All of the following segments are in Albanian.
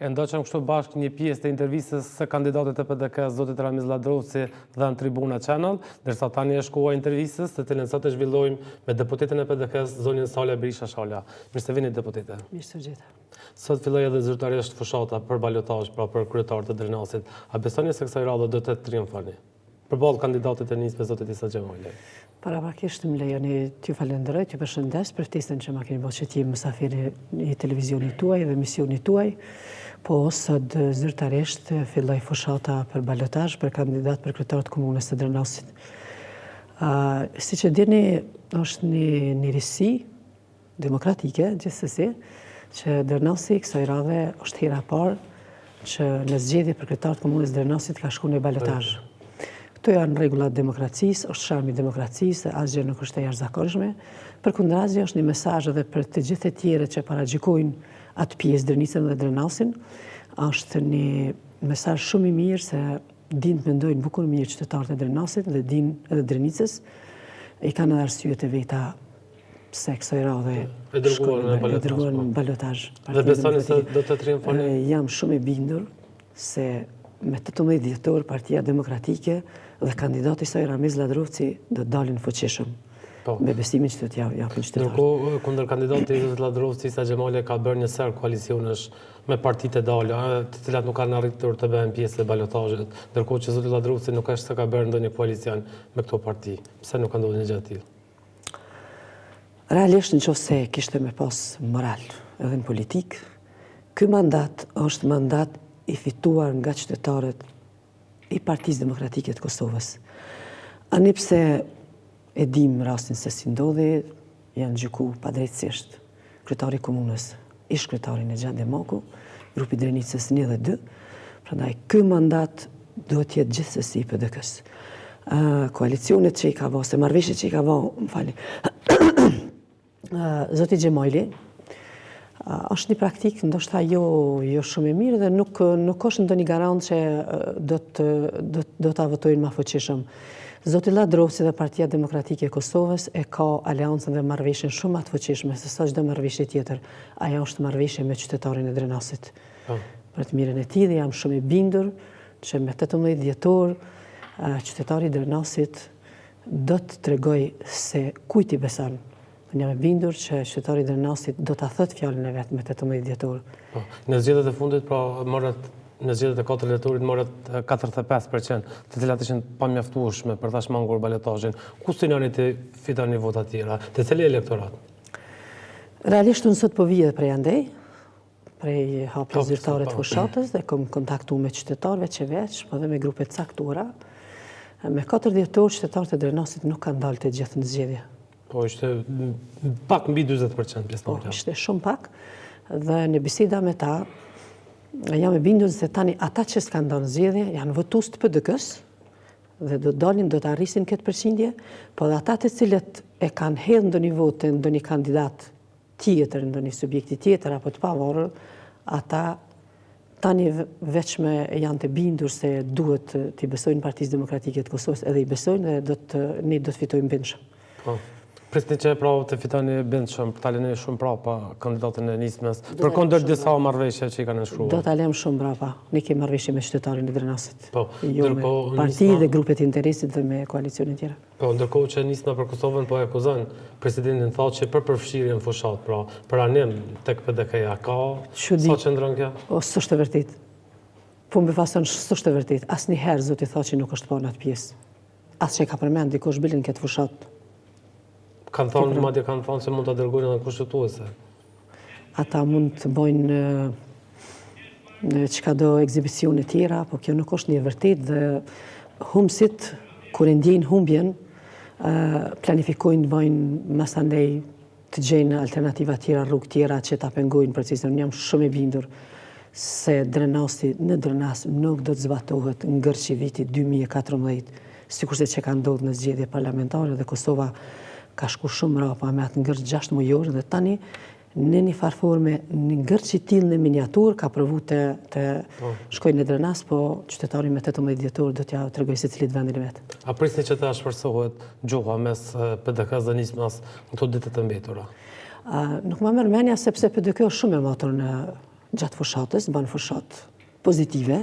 E ndoqëm kështu bashkë një pjesë të intervistës së kandidatit e PDK, zotit Ramiz Ladrovci dhe në Tribuna Channel, dërsa tani është koha intervistës, të cilën sot e zhvillojmë me deputetën e PDK-s, zonjën Sala Berisha Shala. Mirë se vini, deputete. Mirë se gjithë. Sot filloi edhe zyrtarisht fushata për balotazh, pra për kryetar të Drenasit. A besoni se kësaj radhe do të triumfoni përballë kandidatit e nisme zotit Isa Xhamali? Paraprakisht më lejoni t'ju falenderoj, t'ju përshëndes për ftesën që ma keni bërë që t'jem mysafiri i televizionit tuaj dhe misionit tuaj, po sot zyrtarisht filloi fushata për balotazh për kandidat për kryetar të komunës së Drenasit. Siç e dini, është një risi demokratike gjithsesi që Drenasi kësaj radhe është hera parë që në zgjedhje për kryetar të komunës Drenasit ka shkuar në balotazh. Këto janë rregullat demokracisë, është sharmi i demokracisë, asgjë nuk është e jashtëzakonshme. Përkundrazi është një mesazh edhe për të gjithë të tjerët që paragjykojnë atë pjesë Drenicën dhe Drenasin. Është një mesazh shumë i mirë se dinë të mendojnë bukur mirë qytetarët e Drenasit dhe dinë edhe Drenicës. I kanë edhe arsyet e veta pse kësaj radhe e dërguar në balotazh. Dhe besoni se do të triumfoni? Jam shumë i bindur se me 18 dhjetor Partia Demokratike dhe kandidati i saj Ramiz Ladrovci do të dalin fuqishëm. Me besimin që do t'ja japin qytetarët. Ndërkohë, kundër kandidatit Ladrovci, Isa Xhamali ka bërë një ser koalicionesh me partitë e dalë, të cilat nuk kanë arritur të bëhen pjesë e balotazhit, ndërkohë që zoti Ladrovci nuk është se ka bërë ndonjë koalicion me këto parti. Pse nuk ka ndodhur një gjë e tillë? Realisht nëse kishte me pas moral edhe në politik, ky mandat është mandat i fituar nga qytetarët i Partisë Demokratike të Kosovës. Ani pse e dim rastin se si ndodhi, janë gjyku padrejtësisht kryetari i komunës, ish kryetarin e Xhan Demoku, grupi Drenicës 1 dhe 2. Prandaj ky mandat duhet të jetë gjithsesi i PDK-s. Koalicionet që i ka vënë, se marrëveshjet që i ka vënë, më falni. Zoti Xhamali është një praktik ndoshta jo shumë e mirë dhe nuk është ndonjë garant që do ta votojnë më fuqishëm. Zoti Ladrovci dhe Partia Demokratike e Kosovës e ka aleancën dhe marrëveshjen shumë të fuqishme se sa çdo marrëveshje tjetër. Ajo është marrëveshje me qytetarin e Drenasit. Për të mirën e tij dhe jam shumë i bindur që me 18 dhjetor qytetari i Drenasit do të tregoj se kujt i beson. Unë jam e bindur që qytetari i Drenasit do ta thotë fjalën e vet me 18 dhjetor. Në zgjedhjet e fundit, pra në zgjedhjet e 4 dhjetorit morët 45%, të cilat ishin pamjaftueshme për ta shmangur balotazhin. Ku synoni të fitoni vota të tjera? Te cili elektorat? Realisht unë sot po vije prej andej, prej hapjes zyrtare të fushatës dhe kam kontaktuar me qytetarëve që veç, po dhe me grupe të caktuara. Me 4 dhjetor qytetarët e Drenasit nuk kanë dalë të gjithë në zgjedhje. Po, ishte pak mbi 40% pjesëmarrja. Po, ishte shumë pak. Dhe në biseda me ta, jam e bindur se tani ata që s'kanë dalë në zgjedhje janë votues të PDK-s dhe do të dalin, do të arrisin këtë përqindje, po dhe ata të cilët e kanë hedhë ndonjë votë, ndonjë kandidat tjetër, ndonjë subjekti tjetër apo të pavarur, ata tani veçme janë të bindur se duhet t'i besojnë Partisë Demokratike të Kosovës, edhe i besojnë dhe ne do të fitojmë bindshëm. Po. Prisni që pra të fitoni bindshëm, të aleni shumë prapa kandidatën e nismes, përkundër disa marrëveshje që i kanë nënshkruar. Do të alem shumë prapa. Ne kemi marrëveshje me qytetarin e Drenasit. Po, jo me parti dhe grupet interesit dhe me koalicionin tjera. Po, ndërkohë që nisma për Kosovën po e akuzon presidentin thotë që për përfshirjen fushat, pra për anim tek PDK-ja ka sa qëndron kjo? O, s'është e vërtet. Po më befason s'është e vërtet. Asnjëherë zoti thotë që nuk është pa në atë pjesë. As që ka përmend dikush bilin këtë fushat. Kanë thonë, madje kanë thonë se mund të dërgojnë edhe kushtetuese. Ata mund të bojnë çka do ekzibicione tjera, po kjo nuk është një vërtet dhe humsit, kur e ndjejnë humbjen, planifikojnë të bojnë masandej të gjejnë alternativa tjera, rrugë tjera që ta pengojnë procesën. Unë jam shumë i bindur se Drenasi në Drenas nuk do të zbatohet ngërç i vitit 2014, sikurse që ka ndodhur në zgjedhje parlamentare dhe Kosova ka shku shumë rapa me atë ngërç 6 mujor dhe tani në një farforme një ngërç i tillë në miniatur ka provu të shkojnë në Drenas, po qytetari me 18 dhjetor do t'ja tregoj se cilit vendin e vet. A prisni që të shpersohet gjuha mes PDK-s dhe nismas në këto ditë të mbetura? Nuk më merr mendja sepse PDK është shumë e motor gjatë fushatës, banë fushatë pozitive,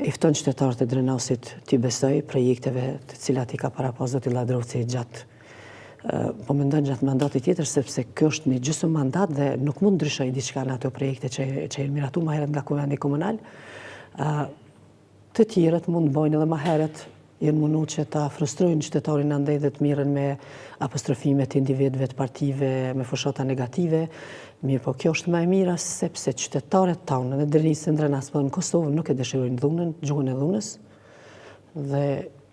i fton qytetarët e Drenasit t'i besoj projekteve të cilat i ka parapas zoti Ladrovci gjatë po mendon gjatë mandatit tjetër, sepse kjo është një gjysmë mandat dhe nuk mund ndryshoj diçka në ato projekte që janë miratuar më herët nga Kuvendi Komunal. Të tjerët mund bëjnë edhe më herët, janë mundu që ta frustrojnë qytetarin andaj dhe të mirën me apostrofime të individëve, të partive, me fushata negative. Mirë, po kjo është më e mira sepse qytetarët tonë në Drenas në Kosovë nuk e dëshirojnë dhunën, gjuhën e dhunës. Dhe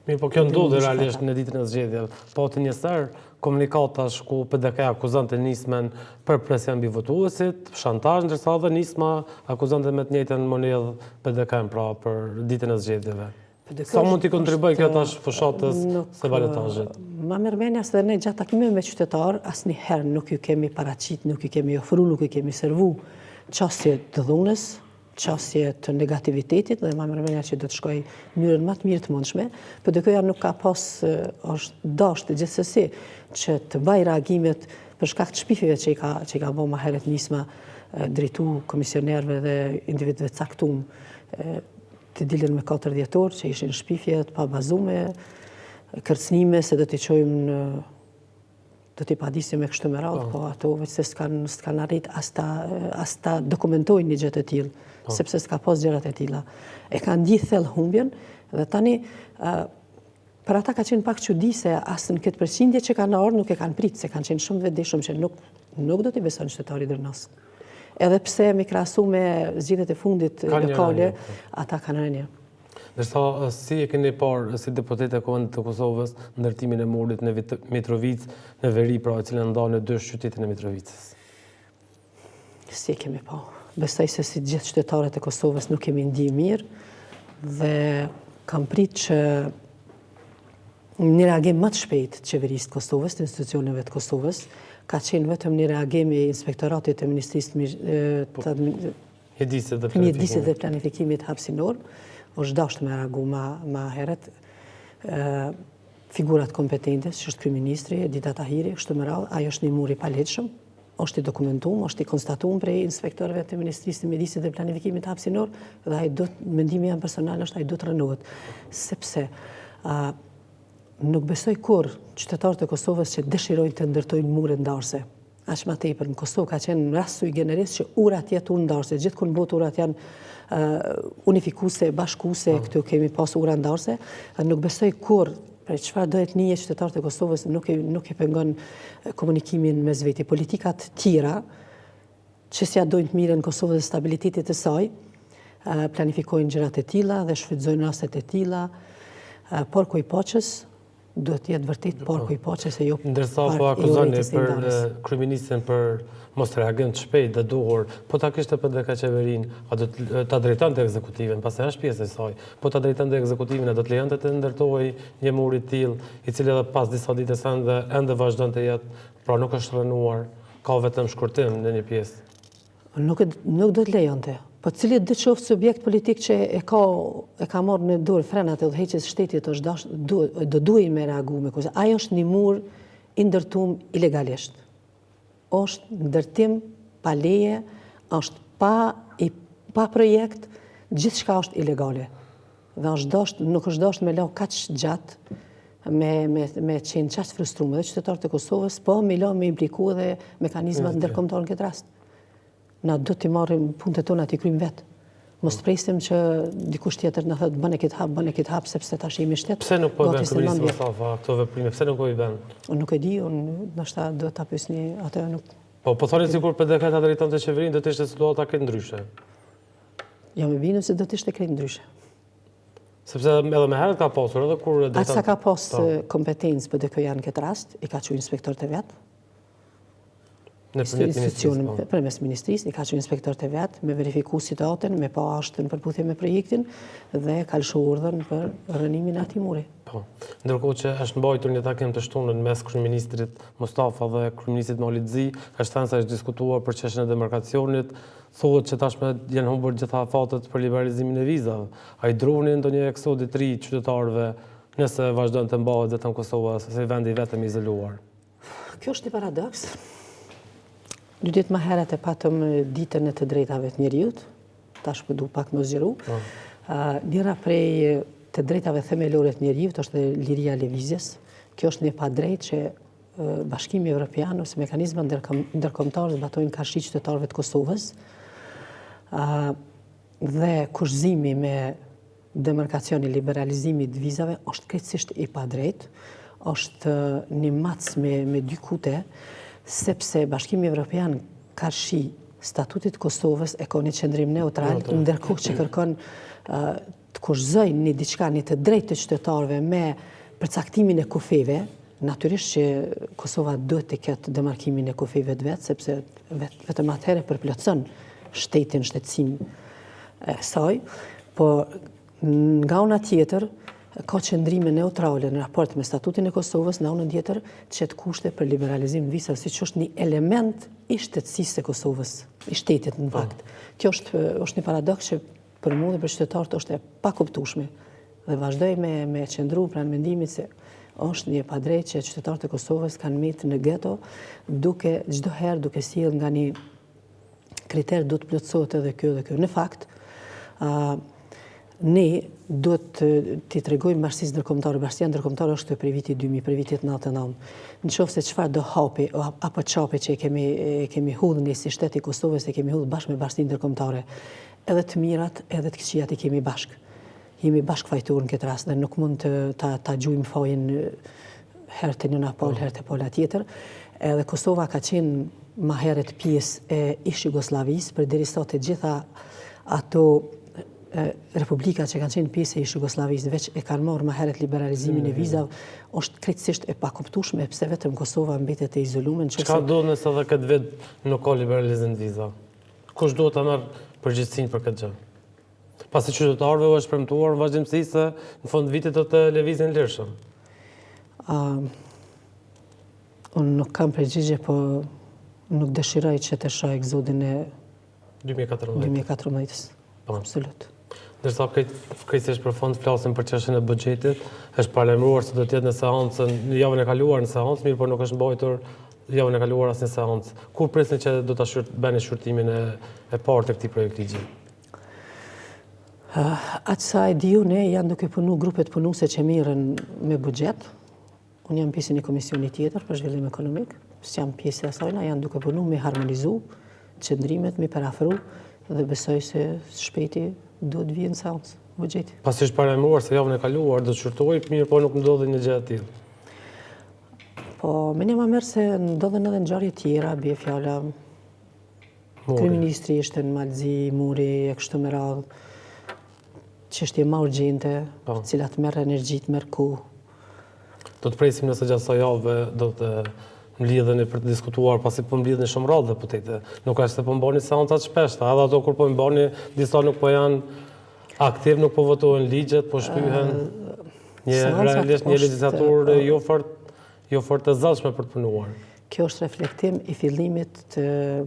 mirë, po kjo ndodhi realisht në ditën e zgjedhjeve. Po të njësër komunikatash ku PDK akuzonte Nismen për presion mbi votuesit, shantazh, ndërsa edhe Nisma akuzonte me të njëjtën monedhë PDK-n pra për ditën e zgjedhjeve. Sa mund t'i kontriboj kjo tash fushatës së balotazhit? Ma mërmenja se ne gjatë takimeve me qytetar, asnjëherë nuk ju kemi paraqit, nuk ju kemi ofru, nuk ju kemi servu çështje të dhunës, çështje të negativitetit dhe ma mërmenja që do të shkoj në mënyrën më të mirë të mundshme. PDK-ja nuk ka pas është dashur gjithsesi që të bëj reagimet për shkak të shpifjeve që i ka bëu më herët Nisma drejtu komisionerëve dhe individëve caktuar të dilën me 4 dhjetor që ishin shpifje të pabazume, kërcënime se do t'i çojmë do t'i padisim me kështu me radhë, po ato veç se s'kan arrit as ta dokumentojnë një gjë të tillë, sepse s'ka pas gjërat e tilla. E kanë gjithë thellë humbjen dhe tani për ata ka qenë pak çudi se as në këtë përqindje që kanë ardhur nuk e kanë prit, se kanë qenë shumë vetëdijshëm që nuk do t'i beson qytetari Drenas. Edhe pse me krahasu me zgjedhjet e fundit lokale, ata kanë rënë. Ndërsa si e keni parë si deputet e Kuvendit të Kosovës ndërtimin e murit në Mitrovicë, në veri pra e cilën ndan në 2 qytetin e Mitrovicës? Si e kemi pa. Besoj se si gjithë qytetarët e Kosovës nuk kemi ndihë mirë dhe kam prit që një reagim më të shpejt të qeverisë të Kosovës, të institucioneve të Kosovës, ka qenë vetëm një reagim i inspektoratit të Ministrisë Mjedisit dhe Planifikimit hapësinor, është dashur me reagu ma herët figurat kompetente, që është kryeministri, Edita Tahiri, kështu me radhë, ajo është një mur i palehtshëm, është i dokumentuar, është i konstatuar prej inspektorëve të Ministrisë Mjedisit dhe Planifikimit hapësinor dhe ai mendimi jam personal është ai do të rënohet, sepse nuk besoj kur qytetarët e Kosovës që dëshirojnë të ndërtojnë mure ndarëse. Aq më tepër në Kosovë ka qenë rast sui generis që urat jetë unë ndarëse. Gjithkund botë urat janë unifikuese, bashkuese, këtu kemi pas ura ndarëse. Nuk besoj kur për çfarë do etnie qytetarët e Kosovës nuk e pengon komunikimin mes veti. Politikat tjera që s'ja dojnë të mirën Kosovës dhe stabilitetit të saj, planifikojnë gjërat e tilla dhe shfrytëzojnë rastet e tilla, por ku i poqës do të jetë vërtet porku i poqës e jo ndërsa po akuzoni për kryeministin për mos reagim të shpejt dhe duhur, po ta kishte PDK qeverinë, a do ta drejtonte ekzekutivën, pastaj është pjesë e saj. Po ta drejtonte ekzekutivën, a do të lejonte të ndërtojë një mur i tillë, i cili edhe pas disa ditësh ende vazhdon të jetë, pra nuk është rënuar, ka vetëm shkurtim në një pjesë. Nuk do të lejonte. Po cili do të qoftë subjekt politik që e ka marrë në dorë frenat e udhëheqjes së shtetit do duhej me reagu me kusht. Ai është një mur i ndërtuar ilegalisht. Është ndërtim pa leje, është pa projekt, gjithçka është ilegale. Dhe nuk është dashur me lau kaq gjatë me qenë qaq frustruar dhe qytetarët e Kosovës, po me lau me impliku edhe mekanizmat ndërkombëtar në këtë rast. Na do t'i marrim punët tona t'i kryjmë vetë. Mos të presim që dikush tjetër na thotë bën e këtë hap sepse tash jemi shtet. Pse nuk po i bën kryeministri Mustafa këto veprime? Pse nuk po i bën? Unë nuk e di, ndoshta do ta pyesni atë nuk. Po thoni sikur PDK ta drejtonte qeverinë do të ishte situata këtë ndryshe. Jam e bindur se do të ishte krejt ndryshe. Sepse edhe më herët ka pasur edhe kur ata ka pas kompetencë PDK-ja në këtë rast, i ka thënë inspektorët e vet. Përmes ministrisë, i ka qenë inspektorët e vet, me verifiku situatën, me pa ashtën në përputhje me projektin dhe ka lëshu urdhën për rënimin e atij muri. Po. Ndërkohë që është mbajtur një takim të shtunën mes kryeministrit Mustafa dhe kryeministit Maulizi, është thënë se është diskutuar për çështjen e demarkacionit, thuhet që tashmë janë humbur gjitha afatet për liberalizimin e vizave. Ai droni ndonjë eksodi të ri qytetarëve nëse vazhdon të mbahet vetëm Kosova, se vendi vetëm izoluar. Kjo është një paradoks. 2 ditë më herët e patëm ditën e të drejtave të njeriut, tash po du pak më zgjeru. Njëra prej të drejtave themelore të njeriut është liria e lëvizjes. Kjo është një pa drejt që Bashkimi Evropian ose mekanizma ndërkombëtar zbatojnë karshi qytetarëve të Kosovës. Dhe kushëzimi me demarkacioni, liberalizimi të vizave është krejtësisht i pa drejt, është një mac me 2 kute, sepse Bashkimi Evropian karshi statutit Kosovës e ka një qëndrim neutral, ndërkohë që kërkon të kushëzojnë një diçka, një të drejtë të qytetarëve me përcaktimin e kufeve. Natyrisht që Kosova duhet të ketë demarkimin e kufeve të vetë, sepse vetëm atëherë përplotson shtetësim e saj, po nga ana tjetër ka qëndrime neutrale në raport me statutin e Kosovës, në anën tjetër qëtë kushte për liberalizim të vizave, siç është një element i shtetësisë e Kosovës, i shtetit në fakt. Kjo është një paradoks që për mua dhe për qytetarët është e pakuptueshme dhe vazhdoj me qëndru pranë mendimit se është një padrejt që qytetarët e Kosovës kanë mitë në geto, duke çdo herë duke sjellë nga një kriter do të plotësohet edhe kjo dhe kjo. Në fakt, ne duhet t'i tregojmë bashkësisë ndërkombëtare. Bashkësia ndërkombëtare është prej vitit 2000, prej vitit 99. Nëse çfarë do hapi apo çapi që kemi hudhur ne si shteti i Kosovës, e kemi hudhur bashkë me bashkësinë ndërkombëtare. Edhe të mirat, edhe të këqijat i kemi bashkë. Jemi bashkë fajtur në këtë rast dhe nuk mund ta gjujmë fajin herë të njëna pol, herë të pola tjetër. Edhe Kosova ka qenë më herët pjesë e ish-Jugosllavisë, përderisa të gjitha ato republika që kanë qenë pjesë e ish-Jugosllavisë veç e kanë marrë më herët liberalizimin e vizave, është krejtësisht e pakuptueshme pse vetëm Kosova mbetet e izoluar. Çka do nëse edhe këtë vit nuk ka liberalizim të vizave? Kush duhet ta marrë përgjegjësinë për këtë gjë? Pasi qytetarëve u është premtuar në vazhdimsi se në fund vitit do të lëvizin lirshëm. Unë nuk kam përgjigje, po nuk dëshiroj që të shoh eksodin e 2014-s. Absolut. Ndërsa krejtësisht për fond flasim për çështjen e buxhetit, është paralajmëruar se do të jetë në seancën në javën e kaluar në seancë, mirë por nuk është mbajtur javën e kaluar asnjë seancë. Kur presni që do ta bëni shurtimin e parë të këtij projekti ligji? Atë sa e diu ne janë duke punu grupet punuese që mirën me buxhet. Unë jam pjesë një komisioni tjetër për zhvillim ekonomik, jam pjesë e asaj, janë duke punu me harmonizu qëndrimet, me parafru dhe besoj se shpejti duhet vijë në seancë buxheti. Pasi është paralajmëruar se javën e kaluar do të shurtojë, mirë po nuk ndodhi një gjë e tillë. Po më një më merr se ndodhen edhe ngjarje tjera, bie fjala kryeministri ishte në Malzi, Muri e kështu me radhë. Çështje më urgjente, cilat merr energji, merr kohë. Do të presim nëse gjatë kësaj jave do të mblidheni për të diskutuar, pasi po mblidheni shumë rrallë deputete. Nuk është se po mbani seanca të shpeshta, edhe ato kur po mbani, disa nuk po janë aktiv, nuk po votojnë ligjet, po shkryhen realisht një legjislaturë jo fort e zgjatshme për të punuar. Kjo është reflektim i fillimit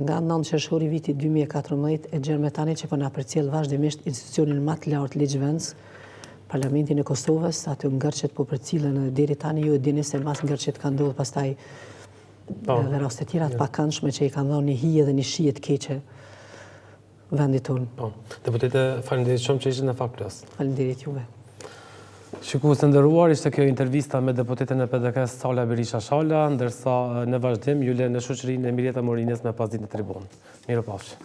nga 9 qershori vitit 2014 e Gjermetani që po na përcjell vazhdimisht institucionin më të lartë ligjvendës, Parlamentin e Kosovës, aty ngërçet po përcillen deri tani ju e dini se mas ngërçet kanë ndodhur pastaj edhe raste tjera të pakëndshme që i kanë dhënë një hije dhe një shije të keqe vendit tonë. Deputete, faleminderit shumë që ishit në Fakt Plus. Faleminderit juve. Shikues të nderuar, ishte kjo intervista me deputeten e PDK-s Sala Berisha Shala, ndërsa në vazhdim ju lë në shoqërinë e Mirjeta Morinës me pasditë në tribun. Mirupafshim.